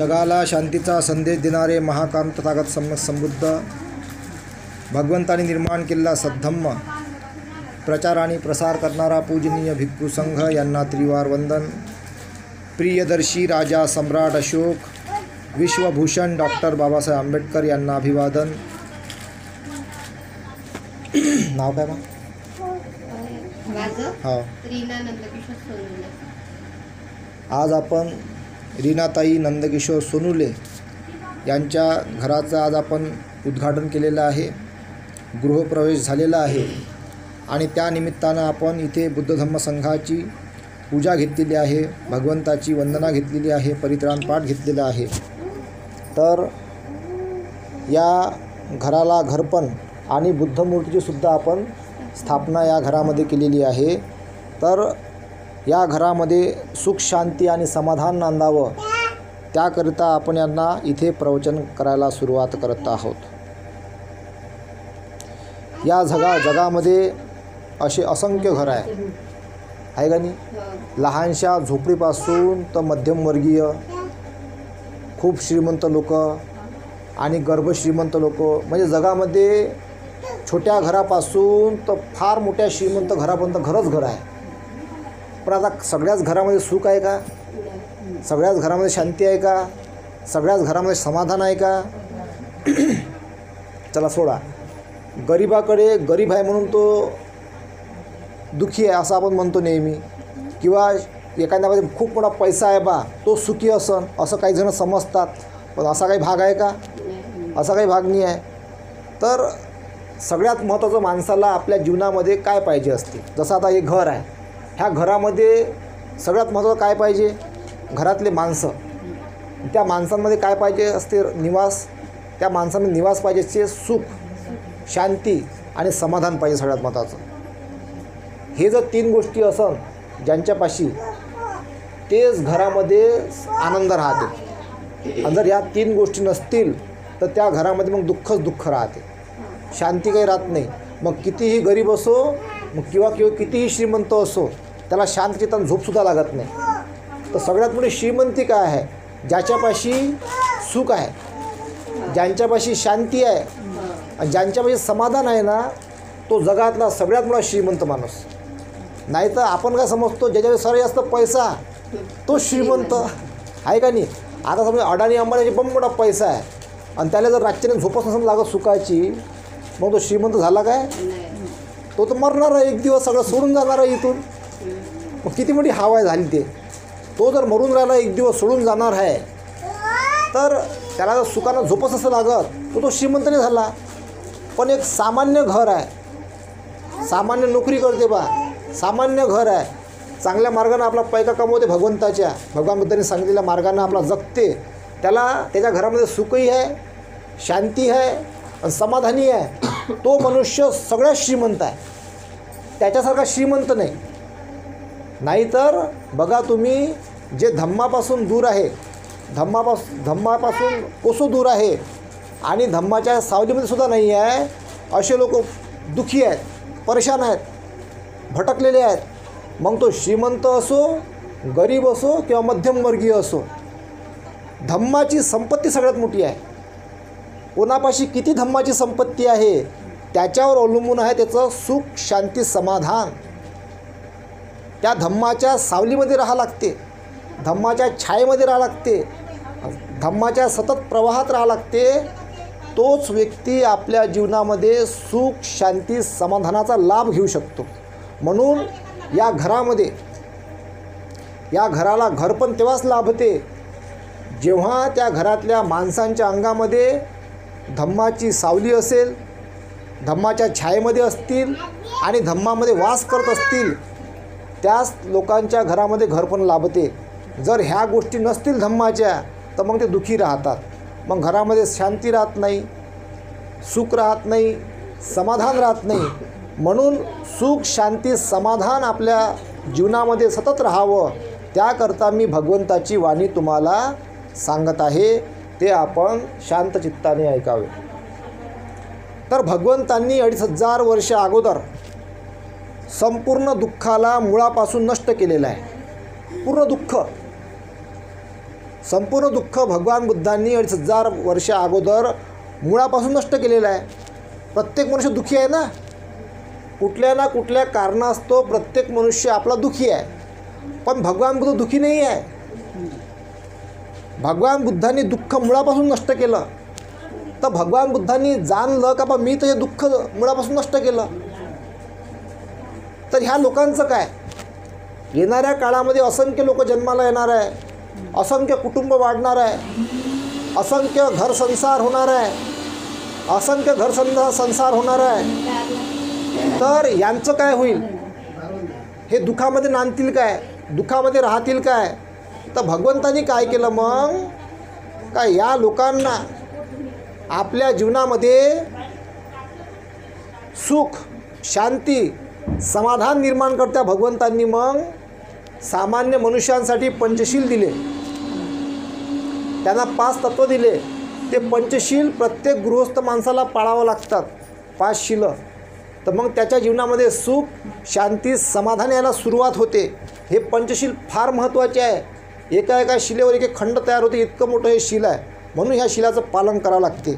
जगाला शांतीचा संदेश देणारे महाकांत तथागत समृद्ध भगवंतांनी निर्माण केलेला सद्धम्म प्रचार आणि प्रसार करणारा पूजनीय भिक्खू संघ यांना त्रिवार वंदन. प्रियदर्शी राजा सम्राट अशोक विश्वभूषण डॉक्टर बाबासाहेब आंबेडकर यांना अभिवादन. नाव काय मग? हो. आज आपण रीनाताई नंदकिशोर सोनुले यांच्या घराचं आज आपण उद्घाटन केलेलं आहे. गृहप्रवेश झालेला आहे आणि त्या निमित्तानं आपण इथे बुद्ध धम्म संघाची पूजा घेतलेली आहे, भगवंताची वंदना घेतलेली आहे, परित्राण पाठ घेतलेला आहे. तर या घराला घरपण आणि बुद्धमूर्तीची सुद्धा आपण स्थापना या घरामध्ये केलेली आहे. तर या घरामध्ये सुख शांती आणि समाधान नांदावं त्याकरिता आपण यांना इथे प्रवचन करायला सुरुवात करत आहोत. या जगामध्ये असे असंख्य घरं आहे का नाही? लहानशा झोपडीपासून तर मध्यमवर्गीय, खूप श्रीमंत लोक आणि गर्भश्रीमंत लोक, म्हणजे जगामध्ये छोट्या घरापासून तर फार मोठ्या श्रीमंत घरापर्यंत घरच घर आहे. पण आता सगळ्याच घरामध्ये सुख आहे का? सगळ्याच घरामध्ये शांती आहे का? सगळ्याच घरामध्ये समाधान आहे का? चला सोडा. गरीबाकडे गरीब आहे म्हणून तो दुःखी आहे असं आपण म्हणतो नेहमी, किंवा एखाद्यामध्ये खूप मोठा पैसा आहे बा तो सुखी असन असं काही जण समजतात. पण असा काही भाग आहे का? असा काही भाग नाही आहे. तर सगळ्यात महत्त्वाचं माणसाला आपल्या जीवनामध्ये काय पाहिजे असते. जसं आता हे घर आहे, ह्या घरामध्ये सगळ्यात महत्त्वाचं काय पाहिजे? घरातले माणसं. त्या माणसांमध्ये काय पाहिजे असते? निवास. त्या माणसांमध्ये निवास पाहिजे असते, सुख, शांती आणि समाधान पाहिजे सगळ्यात महत्त्वाचं. हे जर तीन गोष्टी असन ज्यांच्यापाशी, तेच घरामध्ये आनंद राहते. आणि जर या तीन गोष्टी नसतील तर त्या घरामध्ये मग दुःखच दुःख राहते, शांती काही राहत नाही. मग कितीही गरीब असो मग किंवा कितीही श्रीमंत असो, त्याला शांत चित्तानं झोपसुद्धा लागत नाही. तर सगळ्यात मोठी श्रीमंती काय आहे? ज्याच्यापाशी सुख आहे, ज्यांच्यापाशी शांती आहे आणि ज्यांच्यापाशी समाधान आहे ना, तो जगातला सगळ्यात मोठा श्रीमंत माणूस. नाही तर आपण काय समजतो, ज्याच्याकडे सर्वात जास्त पैसा तो श्रीमंत आहे का नाही? आता समजा अडाणी अंबानीची पण मोठा पैसा आहे आणि त्याला जर रातच्याने झोपच नसेल लागत सुखाची, मग तो श्रीमंत झाला काय? तो तर मरणार आहे एक दिवस, सगळं सोडून जाणार आहे इथून. मग किती मोठी हवा झाली ते. तो जर मरून राहिला एक दिवस सोडून जाणार आहे, तर त्याला जर सुखानं झोपच असं लागत तो श्रीमंत नाही झाला. पण एक सामान्य घर आहे, सामान्य नोकरी करते बा, सामान्य घर आहे, चांगल्या मार्गानं आपला पैका कमवते, भगवंताच्या भगवान बुद्धांनी सांगितलेल्या मार्गानं आपला जगते, त्याला त्याच्या घरामध्ये सुखही आहे, शांती आहे आणि समाधानी आहे. तो मनुष्य सगळ्यात श्रीमंत आहे, त्याच्यासारखा श्रीमंत नाही. नाहीतर बघा तुम्ही, जे धम्मापासून दूर आहे, धम्मापासून कोसो दूर आहे आणि धम्माच्या सावलीमध्ये सुद्धा नाही आहे, असे लोक दुःखी आहेत, परेशान आहेत, भटकलेले आहेत. मग तो श्रीमंत असो, गरीब असो किंवा मध्यमवर्गीय असो, धम्माची संपत्ती सगळ्यात मोठी आहे. कोणापाशी किती धम्माची संपत्ती आहे त्याच्यावर अवलंबून आहे त्याचं सुख, शांती, समाधान. त्या धम्माच्या सावलीमध्ये राहावं लागते, धम्माच्या छायेमध्ये राहावं लागते, धम्माच्या सतत प्रवाहात राहावं लागते. तोच व्यक्ती आपल्या जीवनामध्ये सुख, शांती, समाधानाचा लाभ घेऊ शकतो. म्हणून या घराला घरपण तेव्हाच लाभते जेव्हा त्या घरातल्या माणसांच्या अंगामध्ये धम्माची सावली असेल, धम्माच्या छायेमध्ये असतील आणि धम्मामध्ये वास करत असतील, त्याच लोकांच्या घरामध्ये घरपण लाभते. जर ह्या गोष्टी नसतील धम्माच्या तर मग ते दुःखी राहतात. मग घरामध्ये शांती राहत नाही, सुख राहत नाही, समाधान राहत नाही. म्हणून सुख, शांती, समाधान आपल्या जीवनामध्ये सतत राहावं त्याकरता मी भगवंताची वाणी तुम्हाला सांगत आहे, ते आपण शांत चित्ताने ऐकावे. तर भगवंतांनी 2500 वर्ष अगोदर संपूर्ण दुःखाला मुळापासून नष्ट केलेलं आहे. पूर्ण दुःख संपूर्ण दुःख भगवान बुद्धांनी 2500 वर्ष अगोदर मुळापासून नष्ट केलेलं आहे. प्रत्येक मनुष्य दुःखी आहे ना, कुठल्या ना कुठल्या कारणास्तव प्रत्येक मनुष्य आपला दुःखी आहे. पण भगवान बुद्ध दुःखी नाही आहे. भगवान बुद्धांनी दुःख मुळापासून नष्ट केलं. तर भगवान बुद्धांनी जाणलं का बा मी तर हे दुःख मुळापासून नष्ट केलं. तर ह्या लोकांचं काय, येणाऱ्या काळामध्ये असंख्य लोक जन्माला येणार आहे, असंख्य कुटुंब वाढणार आहे, असंख्य घर संसार होणार आहे, असंख्य संसार होणार आहे. तर यांचं काय होईल, हे दुःखामध्ये नांदतील काय, दुःखामध्ये राहतील काय. तर भगवंतांनी काय केलं मग, का या लोकांना आपल्या जीवनामध्ये सुख शांती समाधान निर्माण करत्या भगवंतांनी मग सामान्य मनुष्यांसाठी पंचशील दिले. त्यांना 5 तत्व दिले. ते पंचशील प्रत्येक गृहस्थ माणसाला पाळावं लागतात, 5 शील. तर मग त्याच्या जीवनामध्ये सुख शांती समाधान यायला सुरुवात होते. हे पंचशील फार महत्त्वाचे आहे. एका शिलेवर एक खंड तयार होते, इतकं मोठं हे शील आहे. म्हणून ह्या शिलाचं पालन करावं लागते.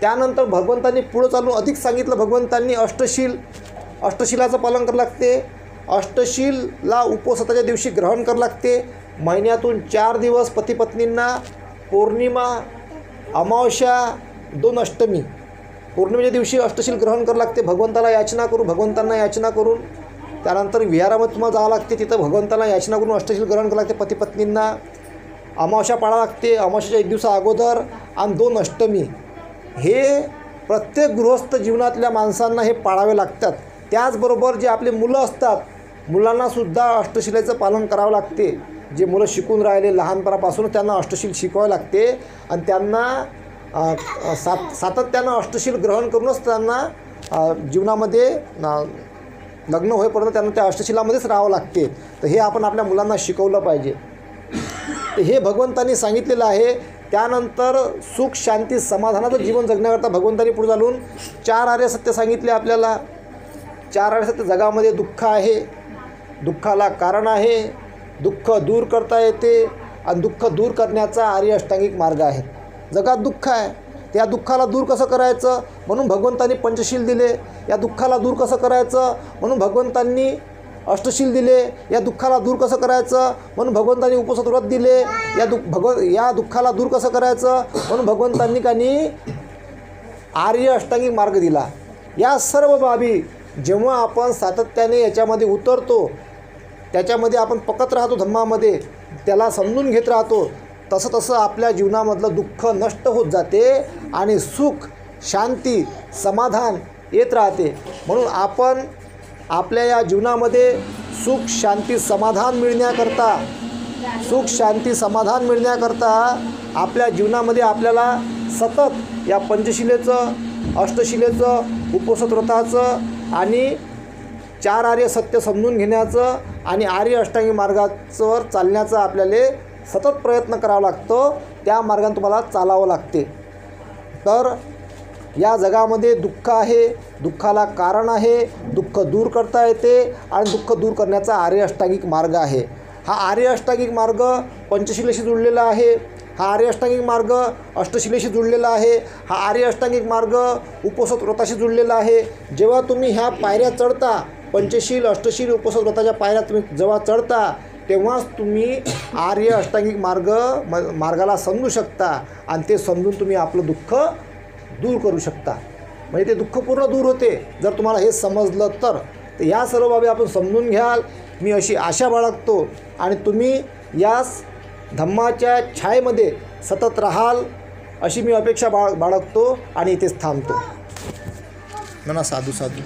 त्यानंतर भगवंतांनी पुढं चालून अधिक सांगितलं. भगवंतांनी अष्टशिलाचं पालन करावं लागते. अष्टशीलला उपवासाच्या दिवशी ग्रहण करावं लागते. महिन्यातून 4 दिवस पती पत्नींना पौर्णिमा अमावस्या 2 अष्टमी पौर्णिमेच्या दिवशी अष्टशील ग्रहण करावं लागते. भगवंताला भगवंतांना याचना करून त्यानंतर विहारामध्ये तुम्हाला जावं लागते. तिथं भगवंताला याचना करून अष्टशील ग्रहण करावं लागते. पती पत्नींना अमावस्या पाळावं लागते, अमावस्याच्या 1 दिवसा अगोदर, आणि 2 अष्टमी हे प्रत्येक गृहस्थ जीवनातल्या माणसांना हे पाळावे लागतात. त्याचबरोबर जे आपले मुलं असतात, मुलांनासुद्धा अष्टशिलेचं पालन करावं लागते. जे मुलं शिकून राहिले लहानपणापासून त्यांना अष्टशील शिकवावे लागते. आणि त्यांना सातत्यानं अष्टशील ग्रहण करूनच त्यांना जीवनामध्ये लग्न होईपर्यंत त्यांना त्या अष्टशिलामध्येच राहावं लागते. तर हे आपण आपल्या मुलांना शिकवलं पाहिजे. तर हे भगवंतांनी सांगितलेलं आहे. त्यानंतर सुख शांती समाधानाचं जीवन जगण्याकरता भगवंतांनी पुढे चालून 4 आर्य सत्य सांगितले आपल्याला. 4 आर्य सत्य, जगामध्ये दुःख आहे, दुःखाला कारण आहे, दुःख दूर करता येते, आणि दुःख दूर करण्याचा आर्य अष्टांगिक मार्ग आहे. जगात दुःख आहे, त्या दुःखाला दूर कसं करायचं म्हणून भगवंतांनी पंचशील दिले. या दुःखाला दूर कसं करायचं म्हणून भगवंतांनी अष्टशील दिले. या दुःखाला दूर कसं करायचं म्हणून भगवंतांनी उपवास व्रत दिले. या दुःखाला दूर कसं करायचं म्हणून भगवंतांनी काही आर्य अष्टांगिक मार्ग दिला. या सर्व बाबी जेव्हा आपण सातत्याने याच्यामध्ये उतरतो, त्याच्यामध्ये आपण पकत राहतो धम्मामध्ये, त्याला समजून घेत राहतो, तसं आपल्या जीवनामधलं दुःख नष्ट होत जाते आणि सुख शांती समाधान येत राहते. म्हणून आपण आपल्या या जीवनामध्ये सुख शांती समाधान मिळण्याकरता आपल्या जीवनामध्ये आपल्याला सतत या पंचशिलेचं अष्टशिलेचं उपवास व्रताचं आणि 4 आर्य सत्य समजून घेण्याचं आणि आर्य अष्टांगिक मार्गावर चालण्याचा आपल्याला सतत प्रयत्न करावा लागतो. त्या मार्गाने तुम्हाला चालावं लागते. तर या जगामध्ये दुःख आहे, दुःखाला कारण आहे, दुःख दूर करता येते, आणि दुःख दूर करण्याचा आर्य अष्टांगिक मार्ग आहे. हा आर्य अष्टांगिक मार्ग पंचशिलेशी जुळलेला आहे. हा आर्य अष्टांगिक मार्ग अष्टशिलेशी जुळलेला आहे. हा आर्य अष्टांगिक मार्ग उपवास व्रताशी जुळलेला आहे. जेव्हा तुम्ही ह्या पायऱ्या चढता, पंचशील अष्टशील उपवास व्रताच्या पायऱ्या तुम्ही जेव्हा चढता, तेव्हाच तुम्ही आर्य अष्टांगिक मार्गाला समजू शकता, आणि ते समजून तुम्ही आपलं दुःख दूर करू शकता. म्हणजे ते दुःख पूर्ण दूर होते जर तुम्हाला हे समजलं तर. या सर्व बाबी आपण समजून घ्याल, मी अशी आशा बाळगतो. आणि तुम्ही याच धम्माच्या छायेमध्ये सतत राहाल अशी मी अपेक्षा बाळगतो. आणि इथेच थांबतो. म्हणा साधू साधू.